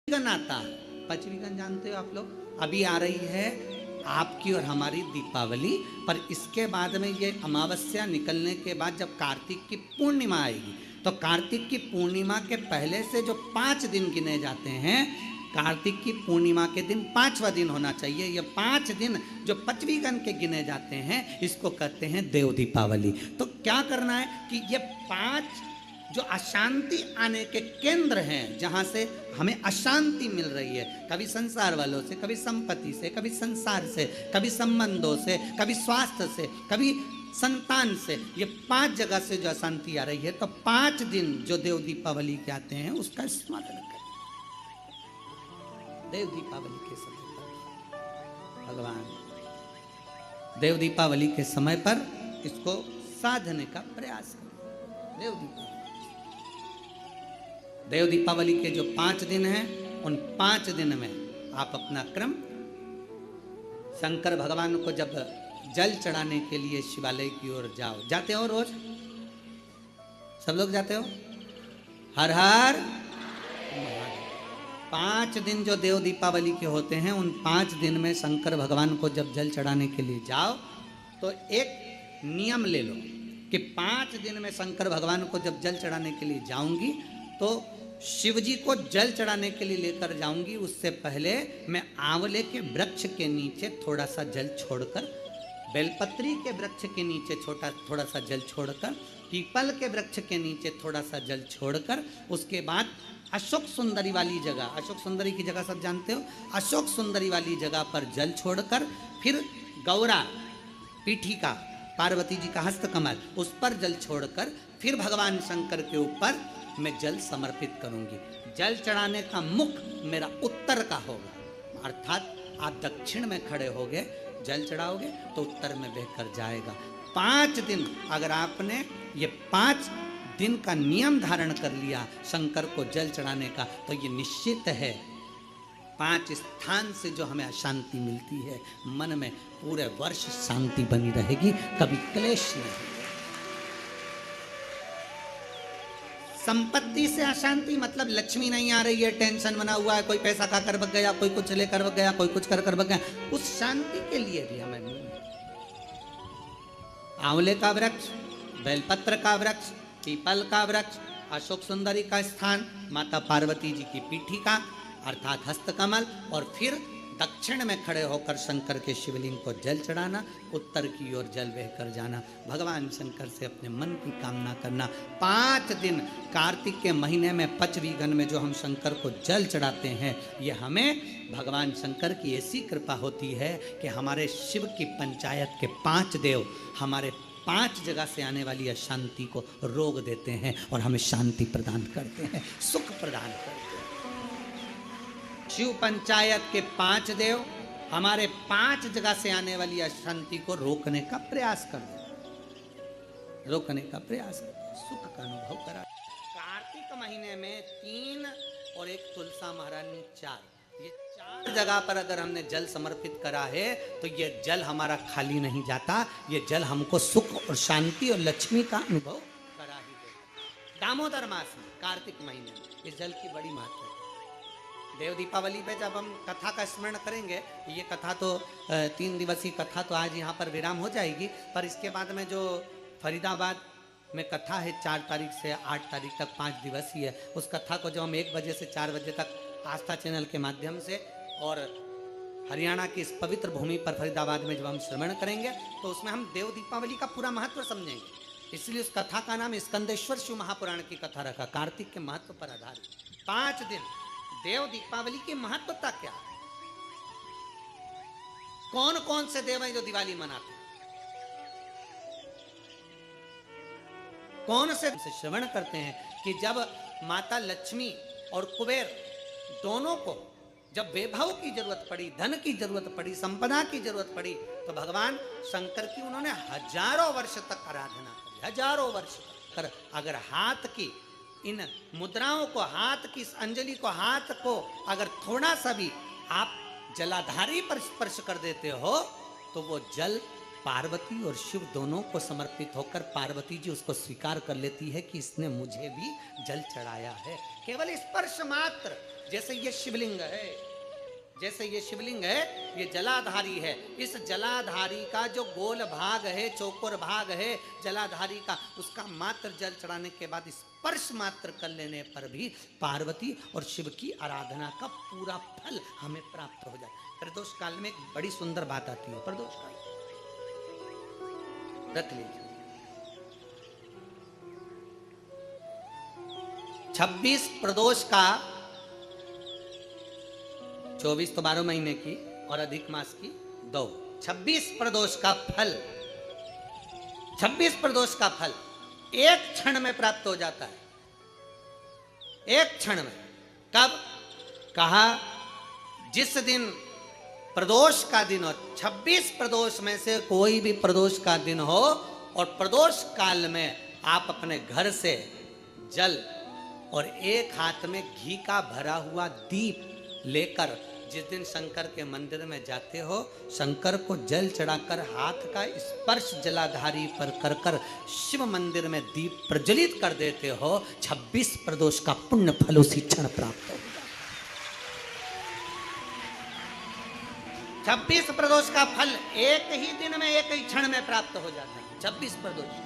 Gun आता है। पचवीगन जानते हो आप लोग? अभी आ रही है आपकी और हमारी दीपावली, पर इसके बाद में ये अमावस्या निकलने के बाद जब कार्तिक की पूर्णिमा आएगी, तो कार्तिक की पूर्णिमा के पहले से जो 5 दिन गिने जाते हैं, कार्तिक की पूर्णिमा के दिन 5वां दिन होना चाहिए। ये 5 दिन जो पचवीगन के गिने जाते हैं, इसको कहते हैं देव दीपावली। तो क्या करना है कि ये 5 जो अशांति आने के केंद्र हैं, जहां से हमें अशांति मिल रही है, कभी संसार वालों से, कभी संपत्ति से, कभी संसार से, कभी संबंधों से, कभी स्वास्थ्य से, कभी संतान से, ये 5 जगह से जो अशांति आ रही है, तो 5 दिन जो देव दीपावली के आते हैं उसका स्मरण करें। देव दीपावली के समय पर भगवान देव दीपावली के समय पर इसको साधने का प्रयास करें। देव दीपावली के जो 5 दिन हैं, उन 5 दिन में आप अपना क्रम, शंकर भगवान को जब जल चढ़ाने के लिए शिवालय की ओर जाओ। जाते हो रोज? सब लोग जाते हो? हर हर 5 दिन जो देव दीपावली के होते हैं, उन 5 दिन में शंकर भगवान को जब जल चढ़ाने के लिए जाओ, तो एक नियम ले लो कि 5 दिन में शंकर भगवान को जब जल चढ़ाने के लिए जाऊंगी, तो शिव जी को जल चढ़ाने के लिए लेकर जाऊंगी, उससे पहले मैं आंवले के वृक्ष के नीचे थोड़ा सा जल छोड़कर, बेलपत्री के वृक्ष के नीचे थोड़ा सा जल छोड़कर, पीपल के वृक्ष के नीचे थोड़ा सा जल छोड़कर, उसके बाद अशोक सुंदरी वाली जगह, अशोक सुंदरी की जगह सब जानते हो, अशोक सुंदरी वाली जगह पर जल छोड़कर, फिर गौरा पीठिका, पार्वती जी का हस्तकमल, उस पर जल छोड़कर, फिर भगवान शंकर के ऊपर मैं जल समर्पित करूंगी। जल चढ़ाने का मुख मेरा उत्तर का होगा, अर्थात आप दक्षिण में खड़े होगे, जल चढ़ाओगे तो उत्तर में बहकर जाएगा। 5 दिन अगर आपने ये 5 दिन का नियम धारण कर लिया शंकर को जल चढ़ाने का, तो ये निश्चित है 5 स्थान से जो हमें अशांति मिलती है, मन में पूरे वर्ष शांति बनी रहेगी, कभी क्लेश नहीं। संपत्ति से अशांति मतलब लक्ष्मी नहीं आ रही है, टेंशन बना हुआ है, कोई पैसा खा कर बग गया, कोई कुछ लेकर बग गया, कोई कुछ कर बग गया, उस शांति के लिए भी हमें आंवले का वृक्ष, बेलपत्र का वृक्ष, पीपल का वृक्ष, अशोक सुंदरी का स्थान, माता पार्वती जी की पीठिका अर्थात हस्तकमल, और फिर दक्षिण में खड़े होकर शंकर के शिवलिंग को जल चढ़ाना, उत्तर की ओर जल बहकर जाना, भगवान शंकर से अपने मन की कामना करना। 5 दिन कार्तिक के महीने में पचवीगन में जो हम शंकर को जल चढ़ाते हैं, ये हमें भगवान शंकर की ऐसी कृपा होती है कि हमारे शिव की पंचायत के 5 देव हमारे 5 जगह से आने वाली अशांति को रोक देते हैं और हमें शांति प्रदान करते हैं, सुख प्रदान करते हैं। शिव पंचायत के 5 देव हमारे 5 जगह से आने वाली अशांति को रोकने का प्रयास करते हैं, रोकने का प्रयास करते हैं, सुख का अनुभव करा। कार्तिक महीने में 3 और 1 तुलसा महारानी 4, ये 4 जगह पर अगर हमने जल समर्पित करा है, तो ये जल हमारा खाली नहीं जाता, ये जल हमको सुख और शांति और लक्ष्मी का अनुभव करा ही देता। दामोदर मास में कार्तिक महीने में इस जल की बड़ी महत्व है। देव दीपावली पे जब हम कथा का स्मरण करेंगे, ये कथा तो 3 दिवसीय कथा तो आज यहाँ पर विराम हो जाएगी, पर इसके बाद में जो फरीदाबाद में कथा है 4 तारीख से 8 तारीख तक 5 दिवसीय, उस कथा को जो हम 1 बजे से 4 बजे तक आस्था चैनल के माध्यम से और हरियाणा की इस पवित्र भूमि पर फरीदाबाद में जब हम श्रवण करेंगे, तो उसमें हम देव दीपावली का पूरा महत्व समझेंगे। इसलिए उस कथा का नाम स्कंदेश्वर शिव महापुराण की कथा रखा, कार्तिक के महत्व पर आधारित। 5 दिन देव दीपावली की महत्वता क्या है? कौन कौन से देव हैं जो दिवाली मनाते हैं? कौन से श्रवण करते हैं कि जब माता लक्ष्मी और कुबेर दोनों को जब वैभव की जरूरत पड़ी, धन की जरूरत पड़ी, संपदा की जरूरत पड़ी, तो भगवान शंकर की उन्होंने हजारों वर्ष तक आराधना करी, हजारों वर्ष तक। अगर हाथ की इन मुद्राओं को, हाथ की इस अंजलि को, हाथ को अगर थोड़ा सा भी आप जलाधारी पर स्पर्श कर देते हो, तो वो जल पार्वती और शिव दोनों को समर्पित होकर पार्वती जी उसको स्वीकार कर लेती है कि इसने मुझे भी जल चढ़ाया है। केवल स्पर्श मात्र जैसे ये शिवलिंग है, जैसे ये शिवलिंग है, ये जलाधारी है। इस जलाधारी का जो गोल भाग है, चौकोर भाग है जलाधारी का, उसका मात्र जल चढ़ाने के बाद स्पर्श मात्र कर लेने पर भी पार्वती और शिव की आराधना का पूरा फल हमें प्राप्त हो जाए। प्रदोष काल में एक बड़ी सुंदर बात आती है। प्रदोष काल रख लीजिए, 26 प्रदोष का, 24 तो 12 महीने की और अधिक मास की 2, 26 प्रदोष का फल, 26 प्रदोष का फल एक क्षण में प्राप्त हो जाता है। एक क्षण में। कब? कहा जिस दिन प्रदोष का दिन हो, 26 प्रदोष में से कोई भी प्रदोष का दिन हो और प्रदोष काल में आप अपने घर से जल और एक हाथ में घी का भरा हुआ दीप लेकर जिस दिन शंकर के मंदिर में जाते हो, शंकर को जल चढ़ाकर हाथ का स्पर्श जलाधारी पर कर कर शिव मंदिर में दीप प्रज्वलित कर देते हो, 26 प्रदोष का पुण्य फल उसी क्षण प्राप्त हो। 26 प्रदोष का फल एक ही दिन में, एक ही क्षण में प्राप्त हो जाता है। 26 प्रदोष